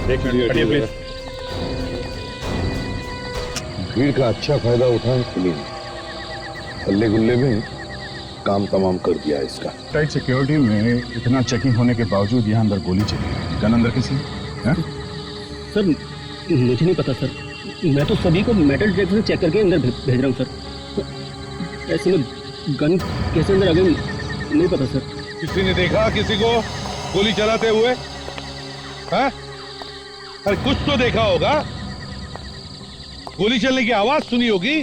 एक मिनट हटिए प्लीज। भीड़ का अच्छा फायदा उठाएं पुलिस, हल्ले गुल्ले में काम तमाम कर दिया इसका। टाइट सिक्योरिटी में इतना चेकिंग होने के बावजूद यहाँ अंदर गोली चली, गन अंदर किसी है? सर मुझे नहीं पता सर, मैं तो सभी को मेटल डिटेक्टर से चेक करके अंदर भेज रहा हूँ सर। ऐसे में गन कैसे अंदर आ गई नहीं पता सर। किसी ने देखा किसी को गोली चलाते हुए? हाँ? अरे कुछ तो देखा होगा, गोली चलने की आवाज सुनी होगी।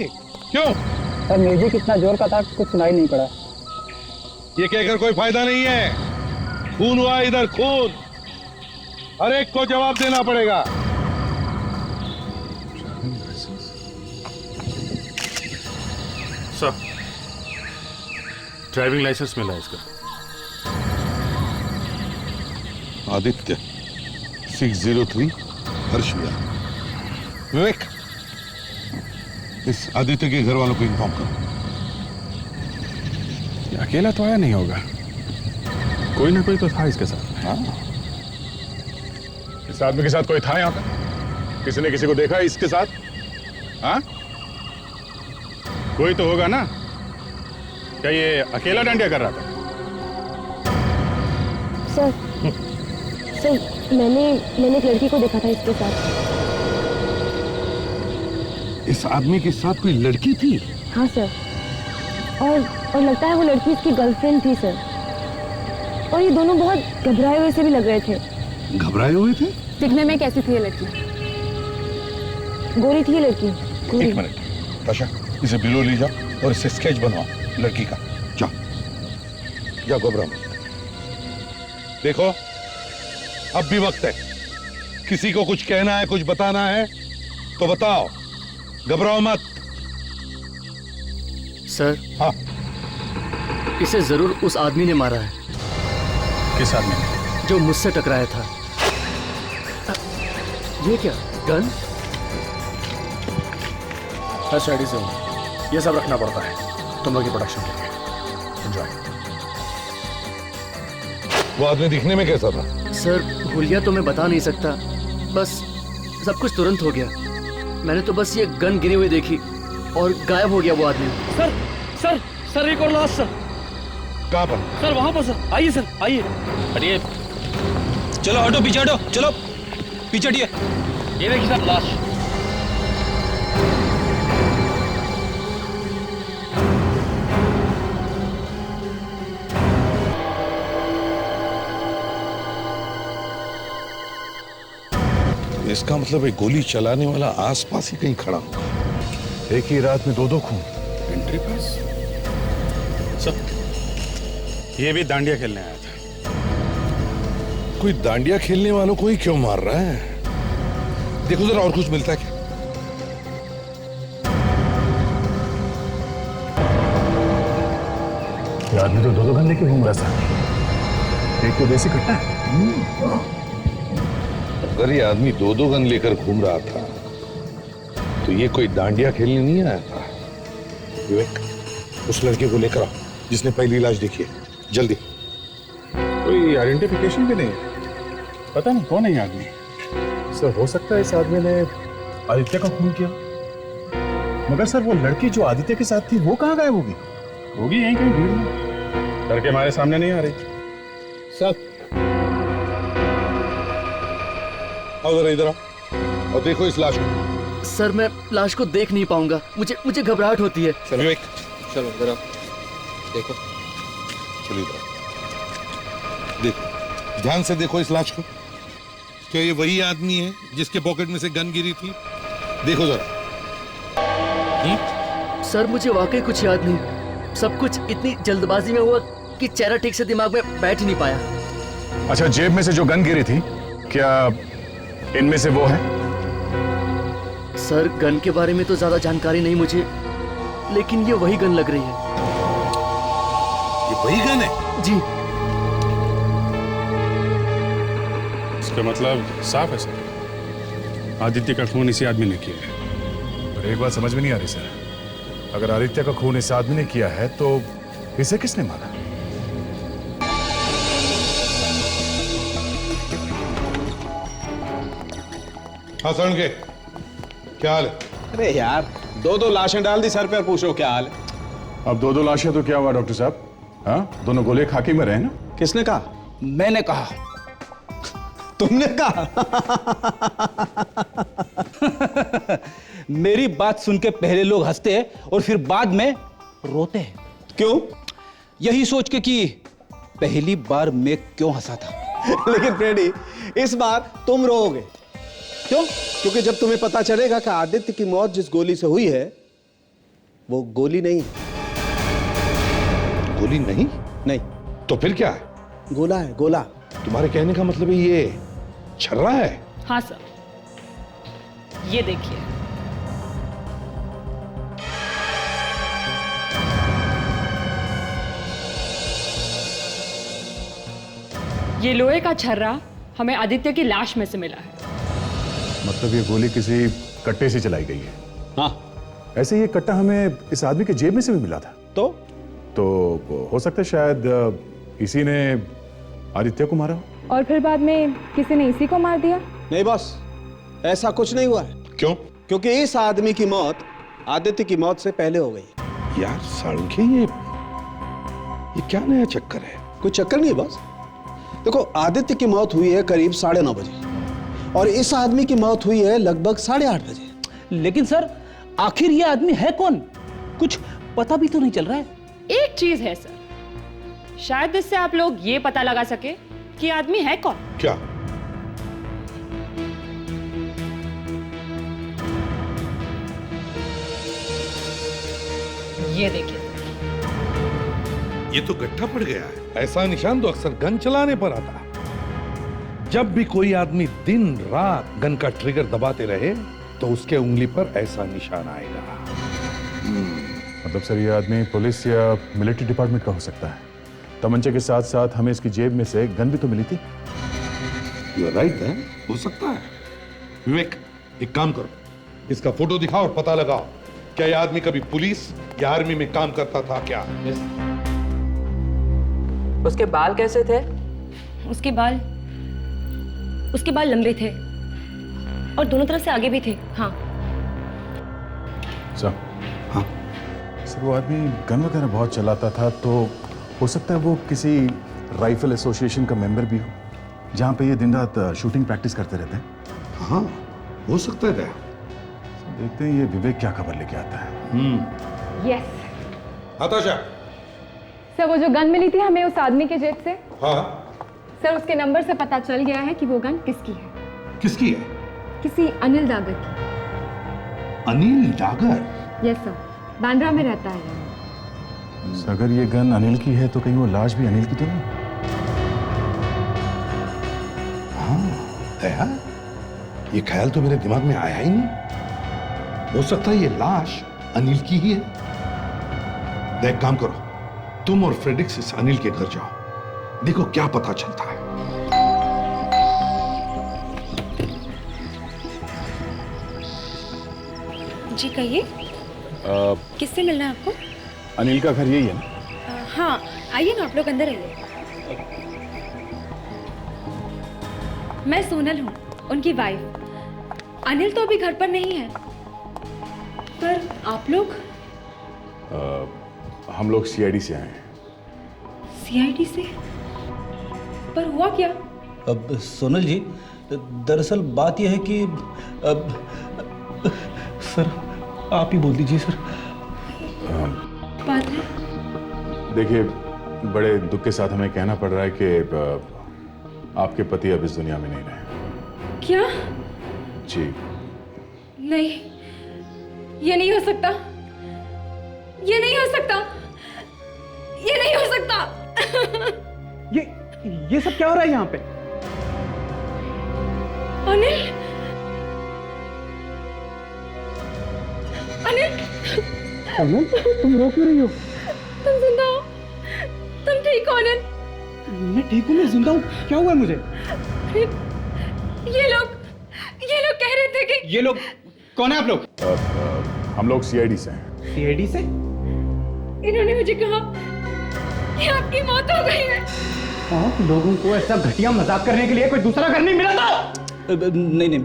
क्यों? सर म्यूजिक इतना जोर का था कुछ सुनाई नहीं पड़ा। ये कहकर कोई फायदा नहीं है, खून हुआ इधर खून, हर एक को जवाब देना पड़ेगा। सर ड्राइविंग लाइसेंस मिला इसका। आदित्य 603 हर्ष विहार। विवेक, इस आदित्य के घर वालों को इन्फॉर्म करो। अकेला तो आया नहीं होगा, कोई ना कोई तो था इसके साथ। हाँ? इस आदमी के साथ कोई था यहाँ पे? किसी ने किसी को देखा इसके साथ? हाँ? कोई तो होगा ना? क्या ये अकेला डांडिया कर रहा था? सर मैंने एक लड़की को देखा था इसके साथ। इस आदमी के साथ कोई लड़की थी? हाँ सर, और लगता है वो लड़की इसकी गर्लफ्रेंड थी सर। और ये दोनों बहुत घबराए हुए से भी लग रहे थे। घबराए हुए थे? दिखने में कैसी थी ये लड़की? गोरी थी ये लड़की। एक मिनट ताशा, इसे बिलो ले जाओ और इसे स्केच बनवाओ लड़की का। जाओ जाओ, घबराओ मत। देखो अब भी वक्त है, किसी को कुछ कहना है कुछ बताना है तो बताओ, घबराओ मत। सर हाँ? इसे जरूर उस आदमी ने मारा है किस आदमी ने? जो मुझसे टकराया था। ये क्या गन? स्टडी से ये सब रखना पड़ता है तुम लोग की प्रोडक्शन के लिए। एंजॉय। वो आदमी दिखने में कैसा था? सर हुलिया तो मैं बता नहीं सकता, बस सब कुछ तुरंत हो गया। मैंने तो बस ये गन गिरी हुई देखी और गायब हो गया वो आदमी। सर सर सर एक और लाश सर। कहाँ पर? सर वहां पर सर, आइए सर आइए। अरे चलो हटो पीछे हटो, चलो पीछे हटिए। ये देखिए सर लाश। इसका मतलब एक गोली चलाने वाला आसपास ही कहीं खड़ा होगा। एक ही रात में दो खून। एंट्री पास। सब ये भी दांडिया खेलने आया था। कोई दांडिया खेलने वालों को ही क्यों मार रहा है? देखो जरा और कुछ मिलता है क्या? ये आदमी तो दो गन लेके घूम रहा था। एक तो देसी कट्टा है। अगर ये आदमी दो गन लेकर घूम रहा था तो ये कोई डांडिया खेलने नहीं आया था। विवेक, उस लड़के को लेकर आओ जिसने पहली लाश देखी है, जल्दी। कोई आइडेंटिफिकेशन भी नहीं है, पता नहीं कौन है ये आदमी। सर हो सकता है इस आदमी ने आदित्य का खून किया, मगर सर वो लड़की जो आदित्य के साथ थी वो कहाँ गायब होगी? होगी यहीं कहीं भीड़ में, डर के हमारे सामने नहीं आ रही। सर आओ जरा इधर आओ और देखो इस लाश को। सर मैं लाश को देख नहीं पाऊंगा, मुझे घबराहट होती है। विवेक चलो जरा देखो। चलिए इधर देखो, ध्यान से देखो इस लाश को। क्या ये वही आदमी है जिसके पॉकेट में से गन गिरी थी? देखो जरा। सर मुझे वाकई कुछ याद नहीं, सब कुछ इतनी जल्दबाजी में हुआ कि चेहरा ठीक से दिमाग में बैठ ही नहीं पाया। अच्छा, जेब में से जो गन गिरी थी क्या इनमें से वो है? सर गन के बारे में तो ज्यादा जानकारी नहीं मुझे, लेकिन ये वही गन लग रही है। ये वही गन है? जी। इसका मतलब साफ है सर, आदित्य का खून इसी आदमी ने किया है। पर एक बात समझ में नहीं आ रही सर, अगर आदित्य का खून इस आदमी ने किया है तो इसे किसने मारा? हाँ सरण के क्या हाल है? अरे यार, दो दो लाशें डाल दी सर पे और पूछो क्या हाल है। अब दो दो लाशें तो क्या हुआ डॉक्टर साहब? हाँ, दोनों गोले खाकी में रहे ना। किसने कहा? मैंने कहा। तुमने कहा? मेरी बात सुन के पहले लोग हंसते हैं और फिर बाद में रोते हैं। क्यों? यही सोच के कि पहली बार मैं क्यों हंसा था। लेकिन फ्रेडी, इस बार तुम रोओगे। क्यों? क्योंकि जब तुम्हें पता चलेगा कि आदित्य की मौत जिस गोली से हुई है वो गोली नहीं है। गोली नहीं? नहीं, तो फिर क्या है? गोला है, गोला। तुम्हारे कहने का मतलब है ये छर्रा है? हाँ सर, ये देखिए। ये लोहे का छर्रा हमें आदित्य की लाश में से मिला है। मतलब ये गोली किसी कट्टे से चलाई गई है। हाँ, ऐसे ये कट्टा हमें इस आदमी के जेब में से भी मिला था। तो हो सकता है शायद इसी ने आदित्य को मारा हो। और फिर बाद में किसी ने इसी को मार दिया। नहीं बॉस, ऐसा कुछ नहीं हुआ है। क्यों? क्योंकि इस आदमी की मौत आदित्य की मौत से पहले हो गई। यार साळुंखे, ये क्या नया चक्कर है? कोई चक्कर नहीं है बॉस। देखो, आदित्य की मौत हुई है करीब 9:30 बजे और इस आदमी की मौत हुई है लगभग 8:30 बजे। लेकिन सर, आखिर ये आदमी है कौन? कुछ पता भी तो नहीं चल रहा है। एक चीज है सर, शायद इससे आप लोग ये पता लगा सके कि आदमी है कौन। क्या? ये देखिए। ये तो गड्ढा पड़ गया है। ऐसा निशान तो अक्सर गन चलाने पर आता है। जब भी कोई आदमी दिन रात गन का ट्रिगर दबाते रहे तो उसके उंगली पर ऐसा निशान आएगा। मतलब सर ये आदमी पुलिस या मिलिट्री डिपार्टमेंट का हो सकता है। तमंचे के साथ साथ हमें इसकी जेब में से गन भी तो मिली थी। यू आर राइट है, हो सकता है। विवेक, एक काम करो, इसका फोटो दिखाओ और पता लगाओ क्या यह आदमी कभी पुलिस या आर्मी में काम करता था क्या? उसके बाल कैसे थे? उसके बाल लंबे थे और दोनों तरफ से आगे भी थे। हाँ सर, हाँ सर वो आदमी गन वगैरह बहुत चलाता था, तो हो सकता है वो किसी राइफल एसोसिएशन का मेंबर भी हो, जहाँ पे ये दिन रात शूटिंग प्रैक्टिस करते रहते हैं। हाँ, हो सकता है। देखते हैं ये विवेक क्या खबर लेके आता है। यस हताशा। सर, वो जो गन मिली थी हमें उस आदमी के जेब से, हाँ, सर उसके नंबर से पता चल गया है कि वो गन किसकी है। किसकी है? किसी अनिल डागर की। अनिल डागर? यस सर, बांद्रा में रहता है। अगर ये गन अनिल की है तो कहीं वो लाश भी अनिल की तो नहीं? हाँ दया, ये ख्याल तो मेरे दिमाग में आया ही नहीं। हो सकता है ये लाश अनिल की ही है। एक काम करो, तुम और फ्रेडिक्स इस अनिल के घर जाओ, देखो क्या पता चलता है। जी कहिए, किससे मिलना है आपको? अनिल का घर यही है ना? हाँ आइए ना, आप लोग अंदर आइए। मैं सोनल हूँ, उनकी वाइफ। अनिल तो अभी घर पर नहीं है, पर आप लोग? हम लोग सीआईडी से आए हैं। सीआईडी से? पर हुआ क्या? अब सोनल जी, दरअसल बात यह है कि अब सर आप ही बोल दीजिए सर। बात है? देखिए, बड़े दुख के साथ हमें कहना पड़ रहा है कि आपके पति अब इस दुनिया में नहीं रहे। क्या? जी नहीं, ये नहीं हो सकता, ये नहीं हो सकता, ये नहीं हो सकता। ये सब क्या हो रहा है यहाँ पे? अनिल, अनिल, सोनल, तुम रो क्यों रही हो? तुम जिंदा हो? तुम ठीक हो अनिल? मैं ठीक हूँ, मैं जिंदा हूँ। क्या हुआ मुझे? ये लोग कह रहे थे कि ये लोग कौन है आप लोग? हम लोग सीआईडी से हैं। सीआईडी से? इन्होंने मुझे कहा कि आपकी मौत हो गई है। आप लोगों को ऐसा घटिया मजाक करने के लिए कोई दूसरा घर नहीं मिला था? नहीं नहीं,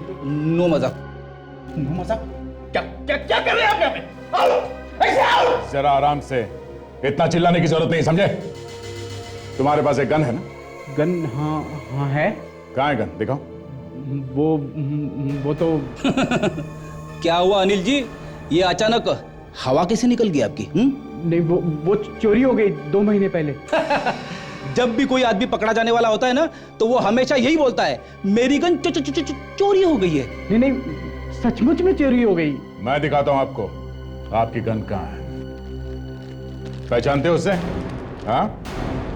नो मजाक। नो मजाक? क्या क्या क्या कर रहे हैं आप यहाँ पे? आओ, ऐसे आओ। जरा आराम से, इतना चिल्लाने की जरूरत नहीं, समझे? तुम्हारे पास एक गन है ना? गन? हाँ हाँ है। कहाँ है गन, दिखाओ। वो तो क्या हुआ अनिल जी, ये अचानक हवा कैसे निकल गई आपकी? नहीं, वो चोरी हो गई 2 महीने पहले। जब भी कोई आदमी पकड़ा जाने वाला होता है ना, तो वो हमेशा यही बोलता है, मेरी गन चोरी हो गई है। नहीं, सचमुच में चोरी हो गई। मैं दिखाता हूं आपको, आपकी गन कहाँ है। पहचानते हो उसे? हाँ,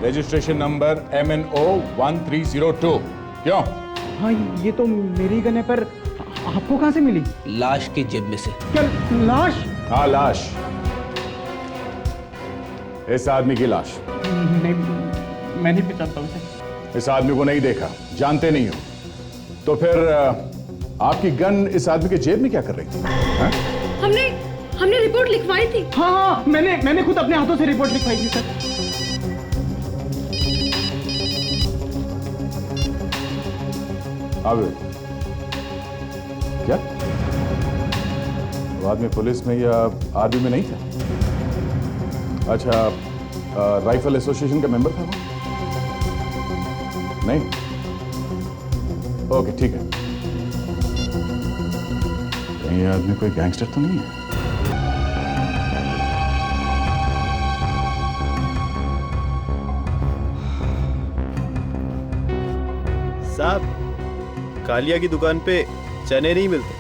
रजिस्ट्रेशन नंबर MNO 1302। क्यों? हाँ, ये तो मेरी गन है, पर आपको कहाँ से मिली? लाश के जेब में से। क्या लाश? हाँ, लाश, इस आदमी की लाश। नहीं, मैं नहीं पहचानता उसे। इस आदमी को नहीं देखा, जानते नहीं हो, तो फिर आपकी गन इस आदमी के जेब में क्या कर रही थी? हाँ? हमने रिपोर्ट लिखवाई थी। हाँ, मैंने खुद अपने हाथों से रिपोर्ट लिखवाई थी सर। अब क्या वो आदमी पुलिस में या आर्मी में नहीं था? अच्छा, राइफल एसोसिएशन का मेंबर था वो? नहीं? ओके, ठीक है। कहीं ये आदमी कोई गैंगस्टर तो नहीं है? साहब, कालिया की दुकान पे चने नहीं मिलते,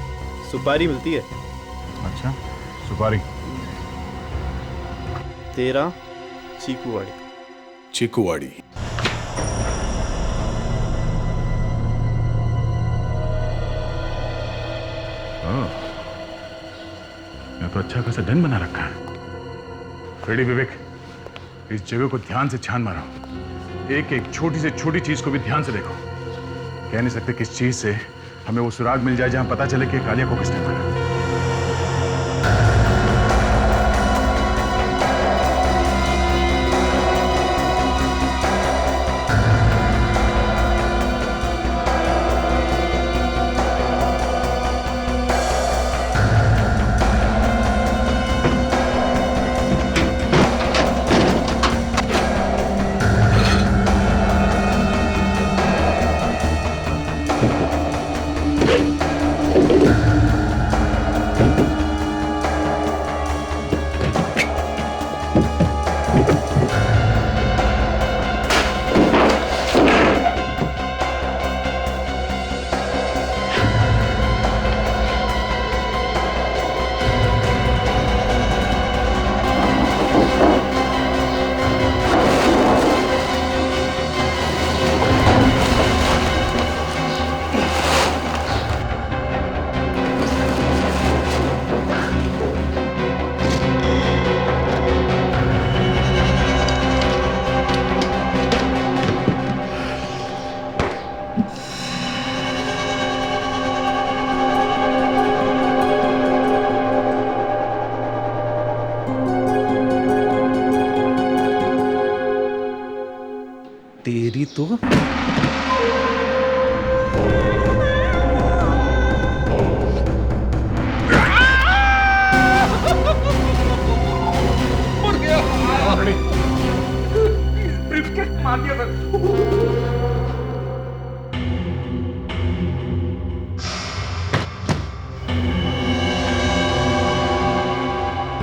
सुपारी मिलती है। अच्छा, सुपारी। 13 चीकूवाड़ी। चिकुवाड़ी। यहाँ तो अच्छा खासा डन बना रखा है। रेडी विवेक, इस जगह को ध्यान से छान मारो, एक एक छोटी से छोटी चीज को भी ध्यान से देखो। कह नहीं सकते किस चीज से हमें वो सुराग मिल जाए जहां पता चले कि कालिया को किसने मारा। तेरी तो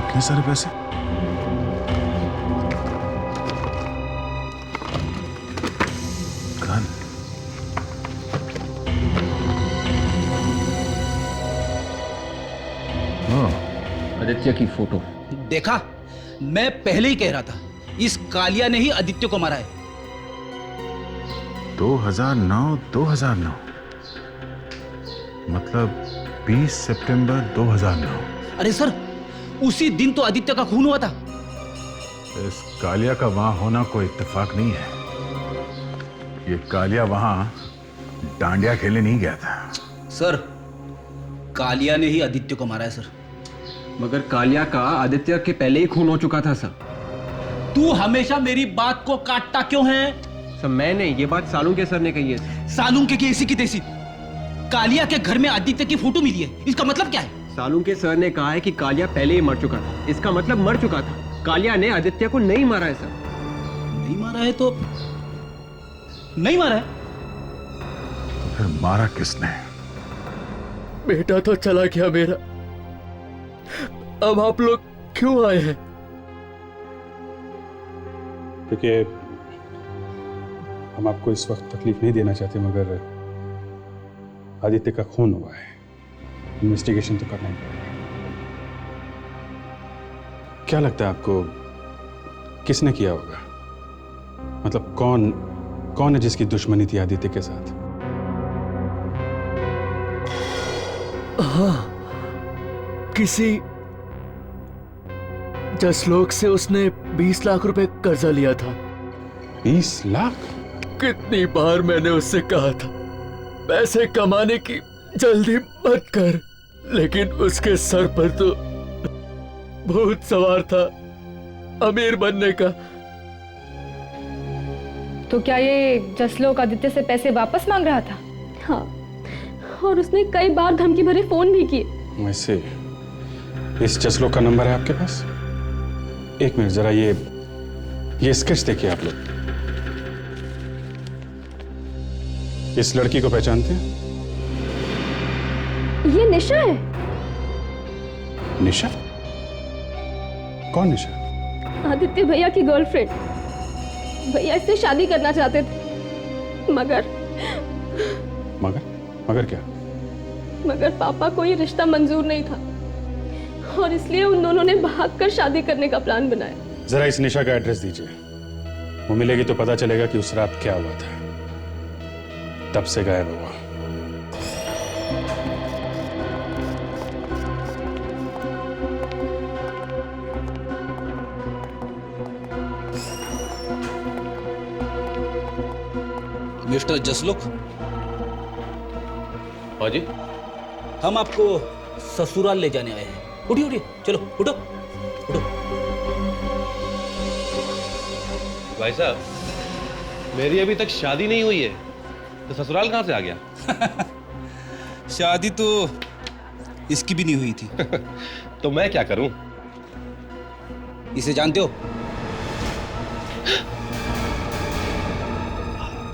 कितने सारे पैसे? गन। आदित्य की फोटो। देखा, मैं पहले ही कह रहा था, इस कालिया ने ही आदित्य को मारा है। 2009 मतलब 20 सितंबर 2009। अरे सर, उसी दिन तो आदित्य का खून हुआ था। इस कालिया का वहां होना कोई इत्तेफाक नहीं है। ये कालिया वहां डांडिया खेलने नहीं गया था। सर, कालिया ने ही आदित्य को मारा है सर। मगर कालिया का आदित्य के पहले ही खून हो चुका था सर। तू हमेशा मेरी बात को काटता क्यों है? सर मैं नहीं, ये बात सालुंके सर ने कही है। सालुंके की ऐसी की तैसी। कालिया के घर में आदित्य की फोटो मिली है, इसका मतलब क्या है? सालू के सर ने कहा है कि कालिया पहले ही मर चुका था। इसका मतलब मर चुका था। कालिया ने आदित्य को नहीं मारा है सर। नहीं मारा है तो नहीं मारा है। तो फिर मारा किसने? बेटा तो चला गया मेरा, अब आप लोग क्यों आए हैं? क्योंकि हम आपको इस वक्त तकलीफ नहीं देना चाहते, मगर आदित्य का खून हुआ है, इन्वेस्टिगेशन तो करना ही पड़ेगा। क्या लगता है आपको किसने किया होगा? मतलब कौन है जिसकी दुश्मनी थी आदित्य के साथ? हाँ, किसी जसलोक से उसने 20 लाख रुपए कर्जा लिया था। 20 लाख? कितनी बार मैंने उससे कहा था पैसे कमाने की जल्दी मत कर, लेकिन उसके सर पर तो भूत सवार था अमीर बनने का। तो क्या ये जसलोक आदित्य से पैसे वापस मांग रहा था? हाँ, और उसने कई बार धमकी भरे फोन भी किए। वैसे इस जसलोक का नंबर है आपके पास? एक मिनट जरा ये स्केच देखिए आप लोग। इस लड़की को पहचानते हैं? ये निशा है। निशा? कौन निशा? आदित्य भैया की गर्लफ्रेंड। भैया इससे शादी करना चाहते थे, मगर क्या? मगर पापा को ये रिश्ता मंजूर नहीं था और इसलिए उन दोनों ने भागकर शादी करने का प्लान बनाया। जरा इस निशा का एड्रेस दीजिए, वो मिलेगी तो पता चलेगा कि उस रात क्या हुआ था, तब से गायब हुआ। मिस्टर जसलोक, हाँ जी, हम आपको ससुराल ले जाने आए हैं। उठिए उठिए, चलो उठो उठो। भाई साहब, मेरी अभी तक शादी नहीं हुई है, तो ससुराल कहां से आ गया? शादी तो इसकी भी नहीं हुई थी। तो मैं क्या करूं? इसे जानते हो?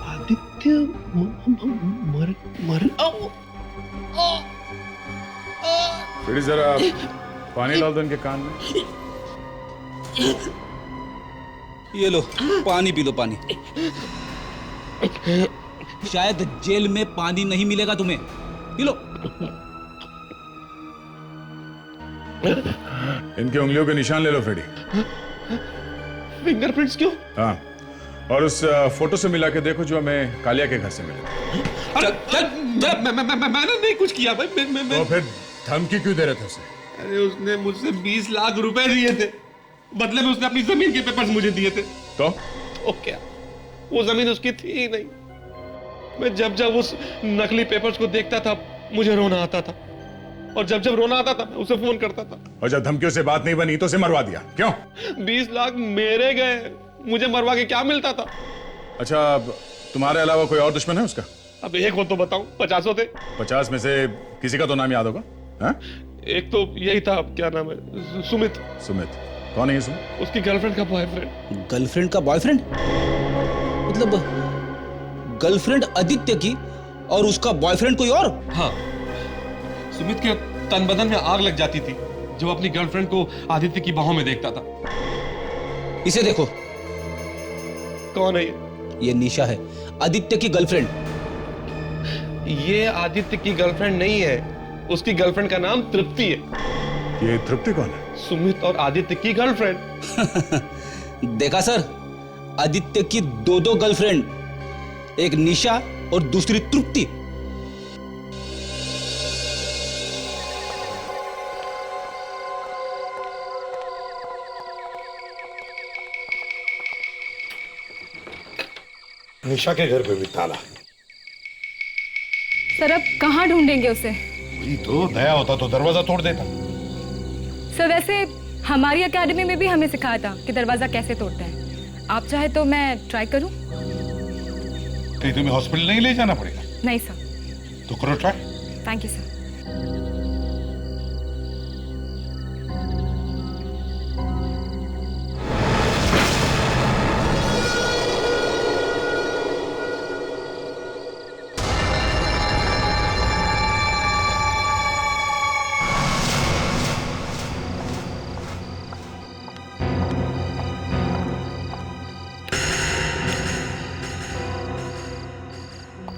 आदित्य मर फिर जरा पानी डाल दो इनके कान में। ये लो पानी पी लो, पानी। शायद जेल में पानी नहीं मिलेगा तुम्हें, पी लो। इनके उंगलियों के निशान ले लो फ्रेडी। फिंगरप्रिंट्स क्यों? हाँ, और उस फोटो से मिला के देखो जो हमें कालिया के घर से मिला। मैंने नहीं कुछ किया भाई। तो फिर धमकी क्यों दे रहे थे उसे? अरे उसने मुझसे 20 लाख रुपए दिए थे, बदले में उसने अपनी जमीन के पेपर्स मुझे दिए थे। तो क्या वो जमीन उसकी थी ही नहीं। मैं जब जब उस नकली पेपर्स को देखता था मुझे रोना आता था, और जब जब रोना आता था मैं उसे फोन करता था। और जब धमकियों से बात नहीं बनी तो उसे मरवा दिया। क्यों? 20 लाख मेरे गए, मुझे मरवा के क्या मिलता था? अच्छा, अब तुम्हारे अलावा कोई और दुश्मन है उसका? अब एक हो तो बताऊं, 50 थे। 50 में से किसी का तो नाम याद होगा? हाँ? एक तो यही था, क्या नाम है, सुमित। सुमित कौन है ये सुमित? उसकी गर्लफ्रेंड का बॉयफ्रेंड। गर्लफ्रेंड का बॉयफ्रेंड? मतलब गर्लफ्रेंड आदित्य की और उसका बॉयफ्रेंड कोई और? हाँ, सुमित के तन बदन में आग लग जाती थी जब अपनी गर्लफ्रेंड को आदित्य की बाहों में देखता था। इसे देखो। कौन है ये? ये निशा है, आदित्य की गर्लफ्रेंड। ये आदित्य की गर्लफ्रेंड नहीं है, उसकी गर्लफ्रेंड का नाम तृप्ति है। ये तृप्ति कौन है? सुमित और आदित्य की गर्लफ्रेंड। देखा सर, आदित्य की दो गर्लफ्रेंड, एक निशा और दूसरी तृप्ति। निशा के घर पे भी ताला। सर अब कहाँ ढूंढेंगे उसे? तो नया होता तो दरवाजा तोड़ देता। सर वैसे हमारी एकेडमी में भी हमें सिखाया था कि दरवाजा कैसे तोड़ते हैं। आप चाहे तो मैं ट्राई करूं? कहीं तुम्हें हॉस्पिटल नहीं ले जाना पड़ेगा? नहीं सर, तो करो ट्राई। Thank you sir.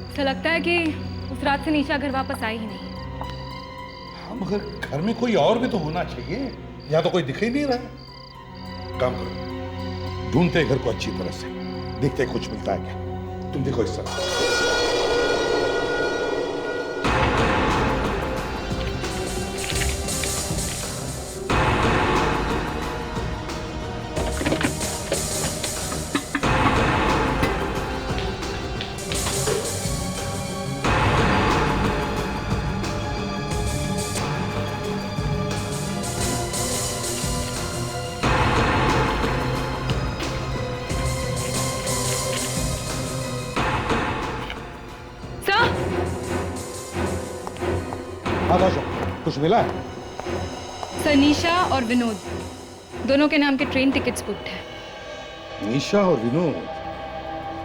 ऐसा लगता है कि उस रात से निशा घर वापस आई ही नहीं। हाँ, मगर घर में कोई और भी तो होना चाहिए, यहाँ तो कोई दिख ही नहीं रहा। काम करो, ढूंढते घर को अच्छी तरह से, देखते कुछ मिलता है क्या। तुम देखो इस तरह। हाँ बाशा, कुछ मिला है? सर निशा और विनोद दोनों के नाम के ट्रेन टिकट्स बुक्ड है। निशा और विनोद,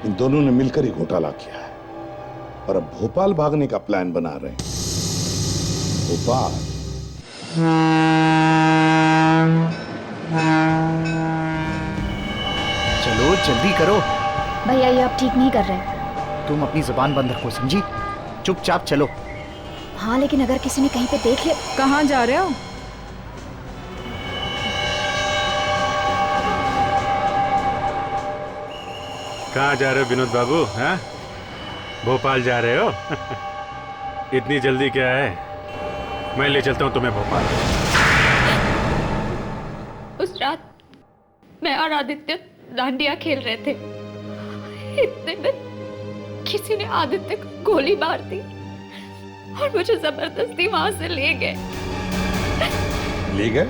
इन दोनों ने मिलकर ही घोटाला किया है और अब भोपाल भागने का प्लान बना रहे हैं। भोपाल। चलो जल्दी करो। भैया ये आप ठीक नहीं कर रहे। तुम अपनी जुबान बंद रखो, समझी? चुपचाप चलो। हाँ लेकिन अगर किसी ने कहीं पे देख लिया। कहाँ जा रहे हो? कहाँ जा रहे हो विनोद बाबू? हाँ, भोपाल जा रहे हो? इतनी जल्दी क्या है? मैं ले चलता हूँ तुम्हें भोपाल। उस रात मैं और आदित्य डांडिया खेल रहे थे, इतने में किसी ने आदित्य को गोली मार दी और मुझे जबरदस्ती वहां से ले गए। ले गए?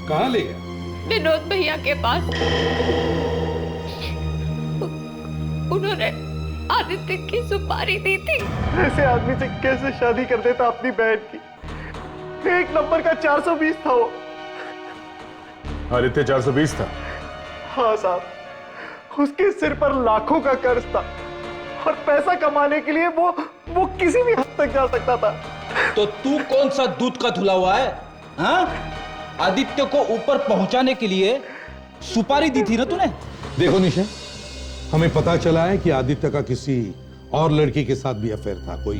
कहाँ ले गए? विनोद भैया के पास। उन्होंने आदित्य की सुपारी दी थी। ऐसे आदमी से कैसे शादी कर देता अपनी बहन की? एक नंबर का 420 था वो। आदित्य 420 था? हाँ साहब, उसके सिर पर लाखों का कर्ज था और पैसा कमाने के लिए वो किसी भी हद तक जा सकता था। तो तू कौन सा दूध का धुला हुआ है? हाँ? आदित्य को ऊपर पहुंचाने के लिए सुपारी दी थी ना तूने? देखो निशा, हमें पता चला है कि आदित्य का किसी और लड़की के साथ भी अफेयर था, कोई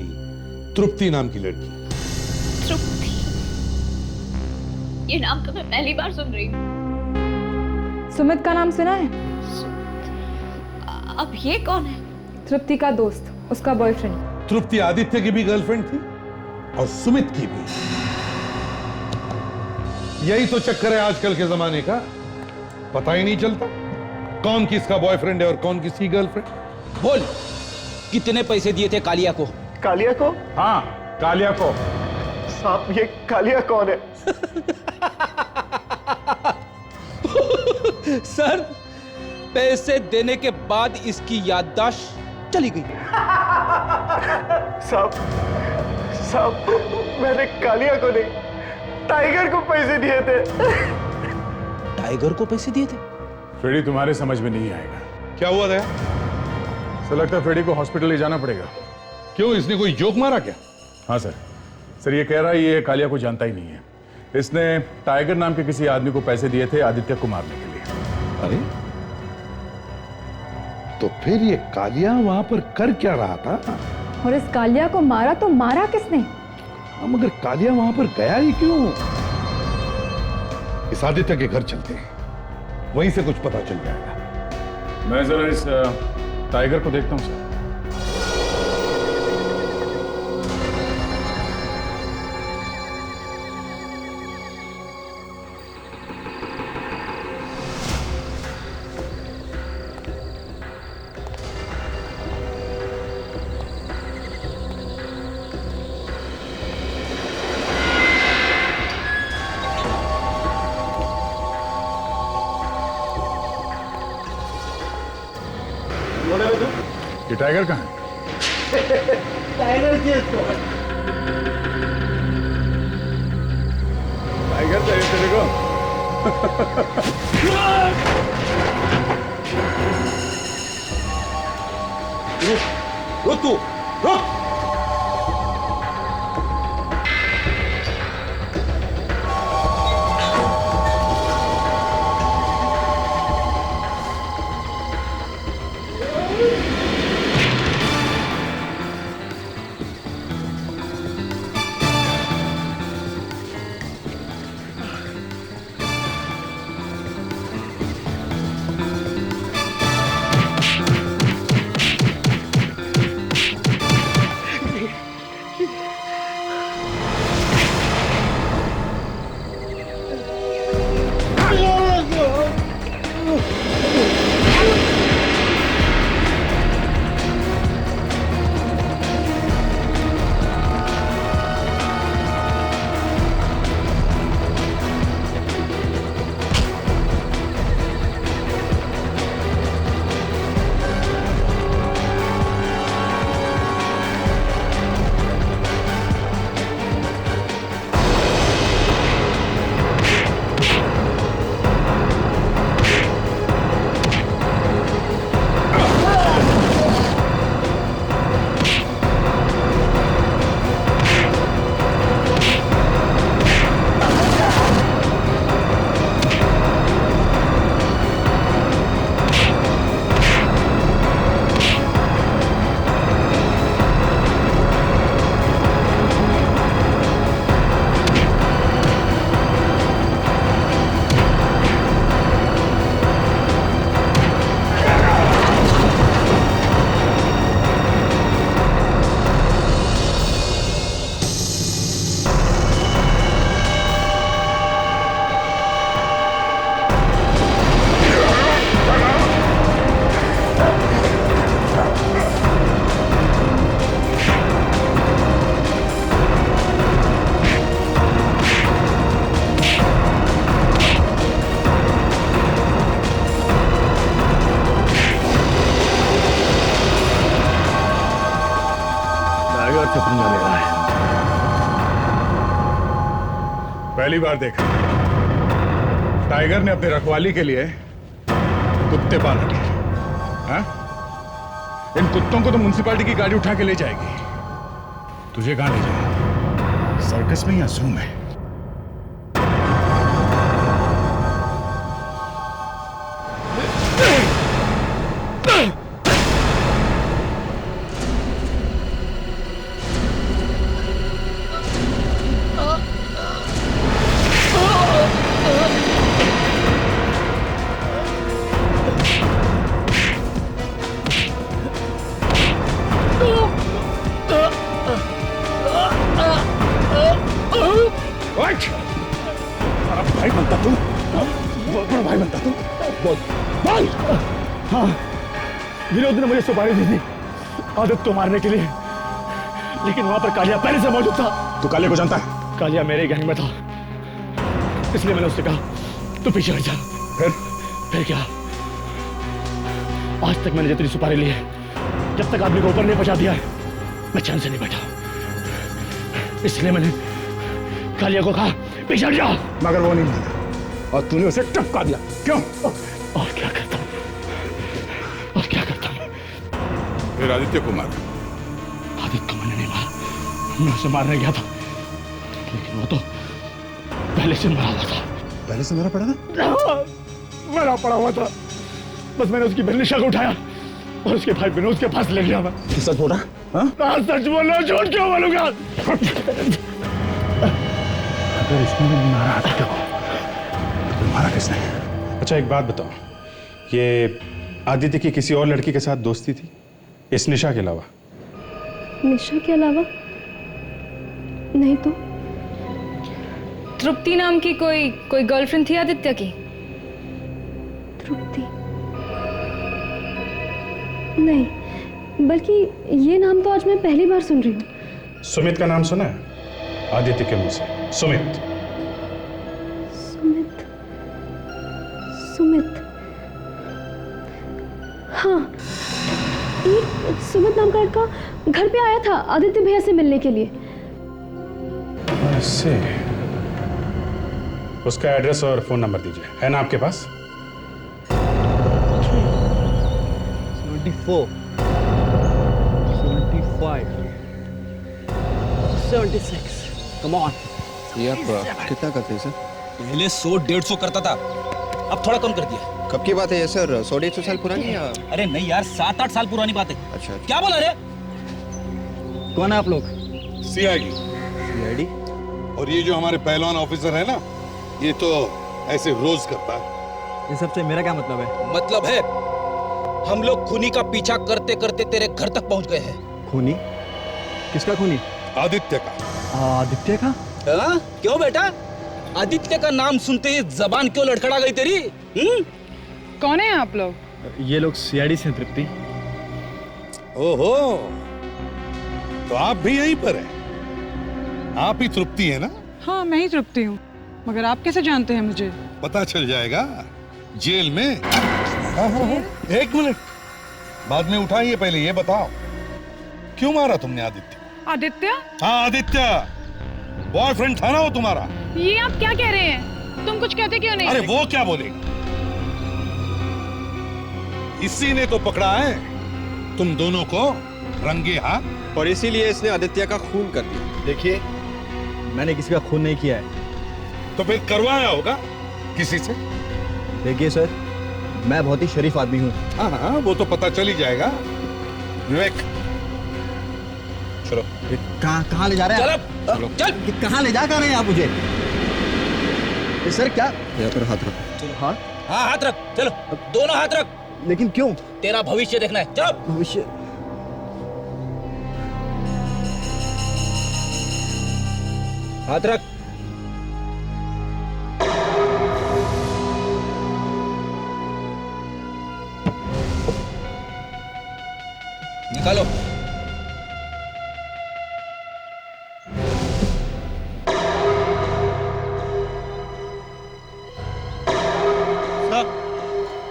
तृप्ति नाम की लड़की। तृप्ति? ये नाम तो मैं पहली बार सुन रही हूँ। सुमित का नाम सुना है? अब ये कौन है? तृप्ति का दोस्त, उसका बॉयफ्रेंड। तृप्ति आदित्य की भी गर्लफ्रेंड थी और सुमित की भी। यही तो चक्कर है आजकल के जमाने का, पता ही नहीं चलता कौन किसका बॉयफ्रेंड है और कौन किसकी गर्लफ्रेंड। बोल, कितने पैसे दिए थे कालिया को? कालिया को? हाँ, कालिया को। साहब ये कालिया कौन है? सर, पैसे देने के बाद इसकी याददाश्त चली गई। साहब मैंने कालिया को नहीं, टाइगर को पैसे दिए थे। टाइगर को पैसे दिए थे? फ्रेडी तुम्हारे समझ में नहीं आएगा। क्या हुआ था? सर लगता है फ्रेडी को हॉस्पिटल ले जाना पड़ेगा। क्यों, इसने कोई जोक मारा क्या? हाँ सर। सर ये कह रहा है ये कालिया को जानता ही नहीं है। इसने टाइगर नाम के किसी आदमी को पैसे दिए थे आदित्य को मारने के लिए। अरे तो फिर ये कालिया वहां पर कर क्या रहा था? और इस कालिया को मारा तो मारा किसने? मगर कालिया वहां पर गया ही क्यों? इस आदित्य के घर चलते हैं, वहीं से कुछ पता चल जाएगा। मैं जरा इस टाइगर को देखता हूं सर। ये टाइगर कहाँ है? टाइगर चाहिए इसको। टाइगर चाहिए तेरे को? रुक तू, रुक। पहली बार देखा टाइगर ने अपने रखवाली के लिए कुत्ते पाल रखे हैं। हाँ? इन कुत्तों को तो म्युनिसिपैलिटी की गाड़ी उठा के ले जाएगी। तुझे कहां ले जाए? सर्कस में या जू में? भाई बनता तू? बहुत बड़ा भाई बनता तू? बोल। हाँ, विनोद ने मुझे सुपारी दी थी आदित्य को मारने के लिए, लेकिन वहां पर कालिया पहले से मौजूद था। तू कालिया को जानता है? कालिया मेरे गैंग में था, इसलिए मैंने उससे कहा तू पीछे हट जा। फिर क्या? आज तक मैंने जितनी सुपारी ली है, जब तक आदमी को ऊपर नहीं पहुंचा दिया है, मैं चैन से नहीं बैठा। इसलिए मैंने कालिया को कहा पीछे हट जा, मगर वो नहीं माना और तूने उसे टपका दिया। क्यों? और क्या करता हूं? और क्या करता हूं? फिर आदित्य को मार। आदित्य को मैंने नहीं मारा, मैं उसे मारने गया था, लेकिन वो तो पहले से मरा हुआ था। पहले से मरा पड़ा था? मरा पड़ा हुआ था, बस मैंने उसकी बहनिशा को उठाया और उसके भाई विनोद के पास ले गया। मैं सच बोल रहा? हाँ, सच बोल रहा, झूठ क्यों बोलूंगा? अगर इसने नहीं मारा आदित्य को, तो मारा किसने? अच्छा एक बात बताओ, ये आदित्य की किसी और लड़की के साथ दोस्ती थी इस निशा के अलावा? निशा के अलावा नहीं तो। तृप्ति नाम की कोई गर्लफ्रेंड थी आदित्य की? तृप्ति नहीं, बल्कि ये नाम तो आज मैं पहली बार सुन रही हूँ। सुमित का नाम सुना है? आदित्य के मुंह से। सुमित। सुमित, सुमित, हाँ, एक सुमित नाम का लड़का घर पे आया था आदित्य भैया से मिलने के लिए। ऐसे उसका एड्रेस और फोन नंबर दीजिए, है ना आपके पास? 74 75 76 कम ऑन। ये आप कितना करते हैं सर? पहले 100-150 करता था, अब थोड़ा कम कर दिया। कब की बात है ये सर? 100-150 साल पुरानी या? अरे नहीं यार, 7-8 साल पुरानी बात है। अच्छा। क्या बोला रे? कौन है आप लोग? सीआईडी। सीआईडी? और ये जो हमारे पहलवान ऑफिसर है ना, ये तो ऐसे रोज करता है। इन सब से मेरा क्या मतलब है? मतलब है हम लोग खूनी का पीछा करते करते तेरे घर तक पहुंच गए हैं। खूनी? किसका खूनी? आदित्य का। आदित्य का? हाँ? क्यों बेटा? आदित्य का नाम सुनते ही जबान क्यों लड़खड़ा गई तेरी? कौन है आप लोग? ये लोग सीआईडी से तृप्ति। ओहो, तो आप भी यहीं पर हैं? आप ही तृप्ति है ना? हाँ मैं ही तृप्ति हूँ, मगर आप कैसे जानते हैं मुझे? पता चल जाएगा जेल में। हाँ, एक मिनट, बाद में उठाइए, पहले ये बताओ क्यों मारा तुमने आदित्य? आदित्य? हाँ आदित्य, बॉयफ्रेंड था ना वो तुम्हारा। ये आप क्या कह रहे हैं? तुम कुछ कहते क्यों नहीं? अरे वो क्या बोलेगी, इसी ने तो पकड़ा है तुम दोनों को रंगे हाथ, और इसीलिए इसने आदित्य का खून कर दिया। देखिए, मैंने किसी का खून नहीं किया है। तो फिर करवाया होगा किसी से। देखिए सर, मैं बहुत ही शरीफ आदमी हूँ। हाँ हाँ, वो तो पता चल ही जाएगा। विवेक, चलो। कहाँ ले जा रहे हैं? चलो, चल। कहाँ ले जा रहे हैं आप मुझे? सर क्या? यहाँ पर हाथ रखो। चलो। हाँ हाँ, हाथ रख, चलो दोनों हाथ रख। लेकिन क्यों? तेरा भविष्य देखना है, चलो। भविष्य? हाथ रख। निकालो।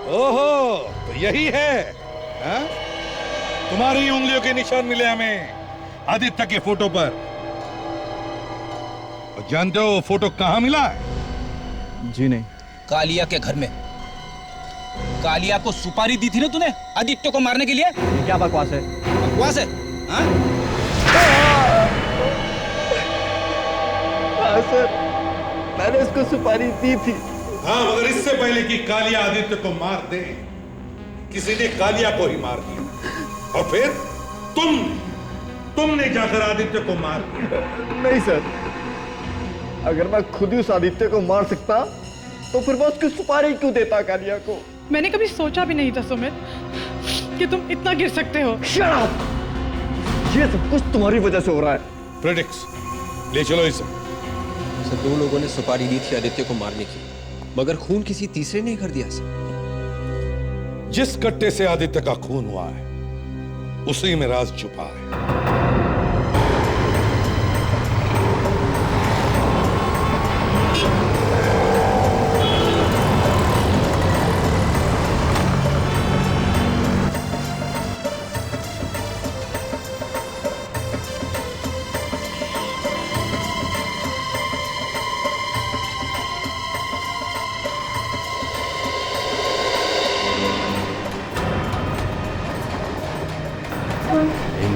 ओहो, तो यही है हा? तुम्हारी उंगलियों के निशान मिले हमें आदित्य के फोटो पर। और जानते हो फोटो कहाँ मिला है? जी नहीं। कालिया के घर में। कालिया को सुपारी दी थी ना तूने आदित्य को मारने के लिए? ये क्या बकवास है? बकवास है? हाँ? हाँ सर, मैंने उसको सुपारी दी थी। हाँ, मगर इससे पहले कि कालिया आदित्य को मार दे, किसी ने कालिया को ही मार दिया। और फिर तुमने जाकर आदित्य को मार दिया। नहीं सर, अगर मैं खुद ही उस आदित्य को मार सकता तो फिर मैं उसकी सुपारी क्यों देता कालिया को? मैंने कभी सोचा भी नहीं था सुमित कि तुम इतना गिर सकते हो। Shut up! ये सब कुछ तुम्हारी वजह से हो रहा है। प्रेडिक्स, ले चलो इसे। सर, 2 लोगों ने सुपारी दी थी आदित्य को मारने की, मगर खून किसी तीसरे ने कर दिया सर। जिस कट्टे से आदित्य का खून हुआ है उसी में राज छुपा है।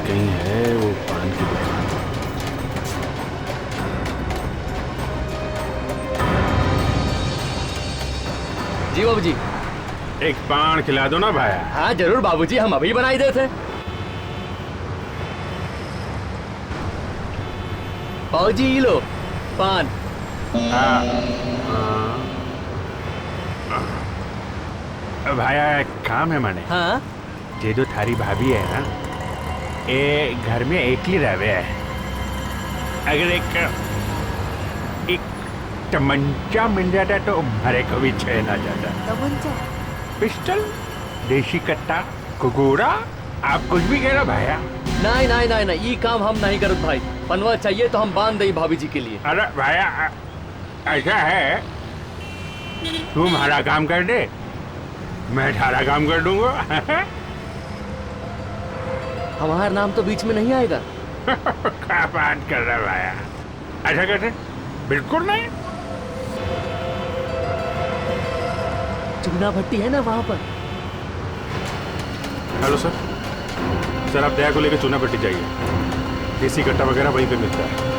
कहीं है वो पान की दुकान। जी बाबूजी। एक पान खिला दो ना भाया। हाँ जरूर बाबूजी, हम अभी बनाई दे थे। बाबूजी ये लो पान। भाया एक काम है मने। हाँ? ये जो थारी भाभी है ना, ये घर में एक ही रहे है। अगर एक तमंचा मिल जाता तो हमारे को भी चैन आ जाता। तमंचा? पिस्टल, देशी कट्टा, कुकुरा, आप कुछ भी कह रहे भाया। नहीं नहीं नहीं नहीं, ये काम हम नहीं करत भाई। पनवा चाहिए तो हम बांध दई भाभी जी के लिए। अरे भाया, ऐसा है, तू हमारा काम कर दे, मैं सारा काम कर दूंगा। हमारा नाम तो बीच में नहीं आएगा। क्या बात कर रहा है भाया? ऐसा कैसे? बिल्कुल नहीं। चूना भट्टी है ना वहां पर। Hello sir. सर आप दया को लेकर चूना भट्टी जाइए, देसी कट्टा वगैरह वहीं पे मिलता है।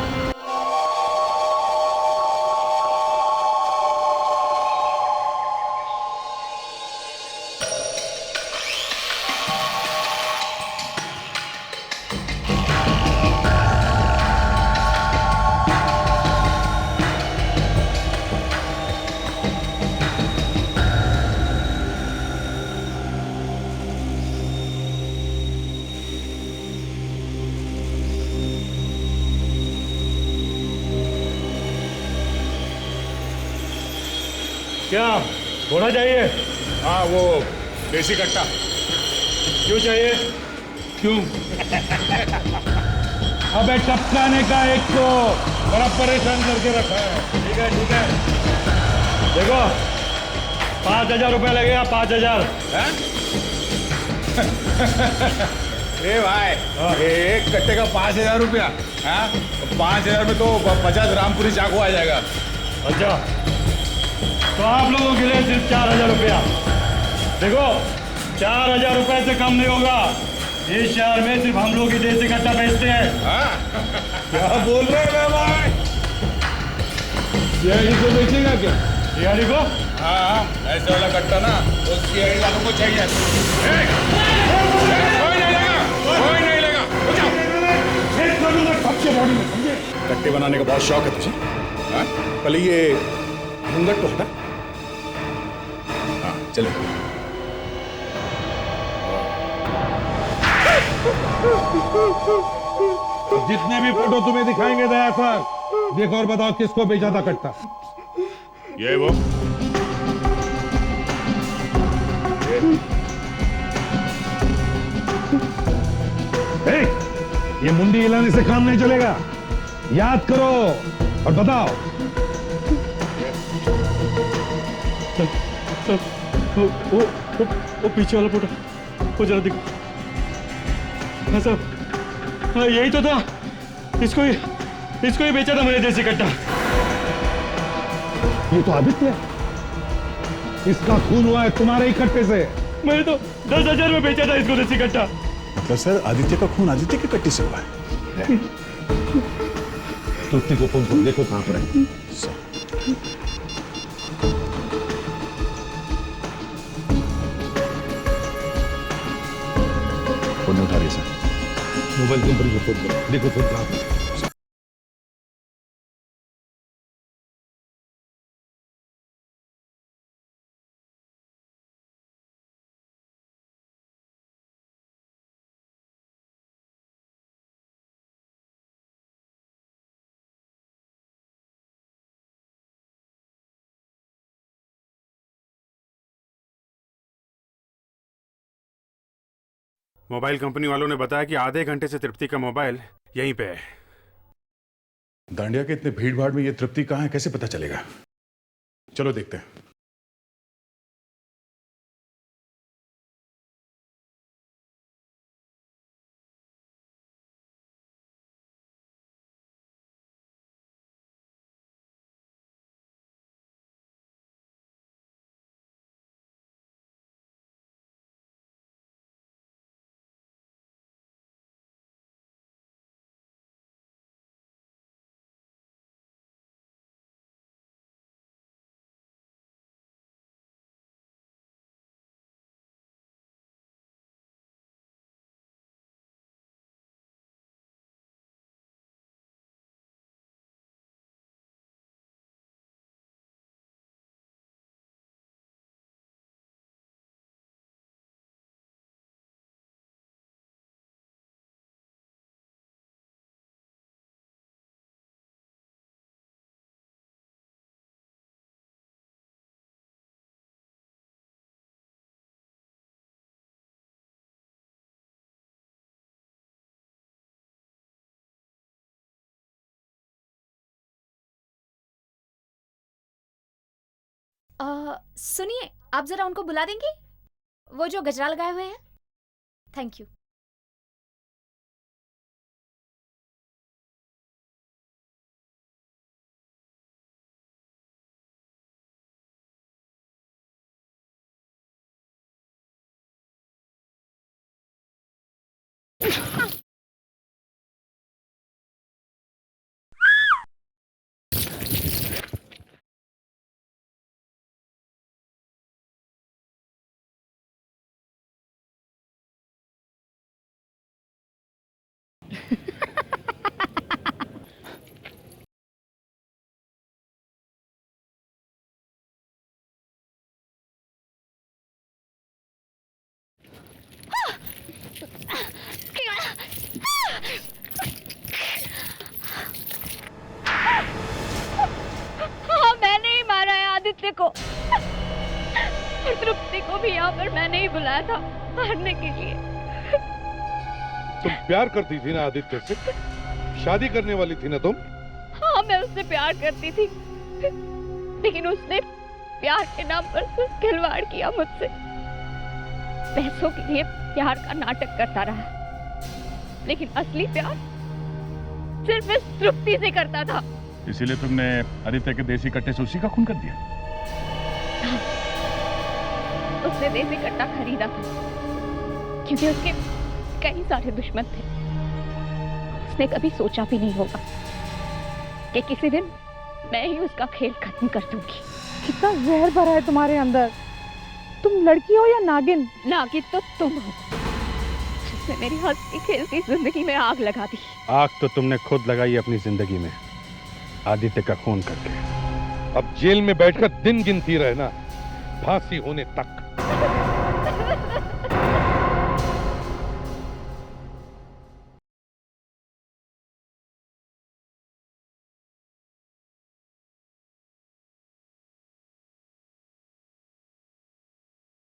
क्या होना चाहिए? हाँ वो देसी कट्टा। क्यों चाहिए? क्यों? अबे टपकाने का एक को बड़ा परेशान करके रखा है। ठीक है ठीक है, देखो 5,000 रुपया लगेगा। 5,000। ए भाई, एक कट्टे का 5,000 रुपया? 5,000 में तो 50 रामपुरी चाकू आ जाएगा। अच्छा, तो आप लोगों के लिए सिर्फ 4,000 रुपया। देखो 4,000 रुपए से कम नहीं होगा। इस शहर में सिर्फ हम लोग ही देसी कट्टा बेचते हैं। क्या बोल रहे हैं भाई? सीआईडी को बेचेगा क्या? सीआईडी को? हाँ, ऐसे वाला कट्टा ना तो सीआईडी वालों को चाहिए। कोई नहीं लेगा। कट्टे बनाने का बहुत शौक है तुझे? पहले ये घूंघट तो हटा। हाँ चलो। जितने भी फोटो तुम्हें दिखाएंगे दया सर, देखो और बताओ किसको बेचा था कट्टा। ये वो ये मुंडी हिलाने से काम नहीं चलेगा। याद करो और बताओ। वो पीछे वाला फोटो वो जरा दिख। हाँ साहब, हाँ यही तो था। इसको ही बेचा था मैंने देसी कट्टा। ये तो आदित्य है, इसका खून हुआ है तुम्हारे ही कट्टे से। मैंने तो 10,000 में बेचा था इसको देसी कट्टा। मतलब सर आदित्य का खून आदित्य के कट्टे से हुआ है? तुर्ती को फोन करो, देखो कहां पर है। फोन उठा रही सर। मोबाइल कंपनी को फोन करो, देखो फोन कहां पर है। मोबाइल कंपनी वालों ने बताया कि आधे घंटे से तृप्ति का मोबाइल यहीं पे है। दांडिया के इतने भीड़ भाड़ में ये तृप्ति कहाँ है, कैसे पता चलेगा? चलो देखते हैं। सुनिए, आप जरा उनको बुला देंगे, वो जो गजरा लगाए हुए हैं। Thank you. आदित्य को। और तृप्ति को भी यहाँ पर मैंने ही बुलाया था मारने के लिए। तुम प्यार करती थी ना आदित्य से, शादी करने वाली थी ना तुम? हाँ, मैं उससे प्यार करती थी, लेकिन उसने प्यार के नाम पर खिलवाड़ किया मुझसे। पैसों के लिए प्यार का नाटक करता रहा, लेकिन असली प्यार सिर्फ इस तृप्ति से करता था। इसीलिए तुमने आदित्य के देसी कट्टे से उसी का खून कर दिया? उसने देसी कट्टा खरीदा था क्योंकि उसके कई सारे दुश्मन थे। उसने कभी सोचा भी नहीं होगा कि किसी दिन मैं ही उसका खेल खत्म कर दूंगी। कितना जहर भरा है तुम्हारे अंदर। तुम लड़की हो या नागिन? नागिन तो तुम हो, जिसने मेरी हंसती खेलती जिंदगी में आग लगा दी। आग तो तुमने खुद लगाई अपनी जिंदगी में, आदित्य का खून करके। अब जेल में बैठकर दिन गिनती रहना, फांसी होने तक।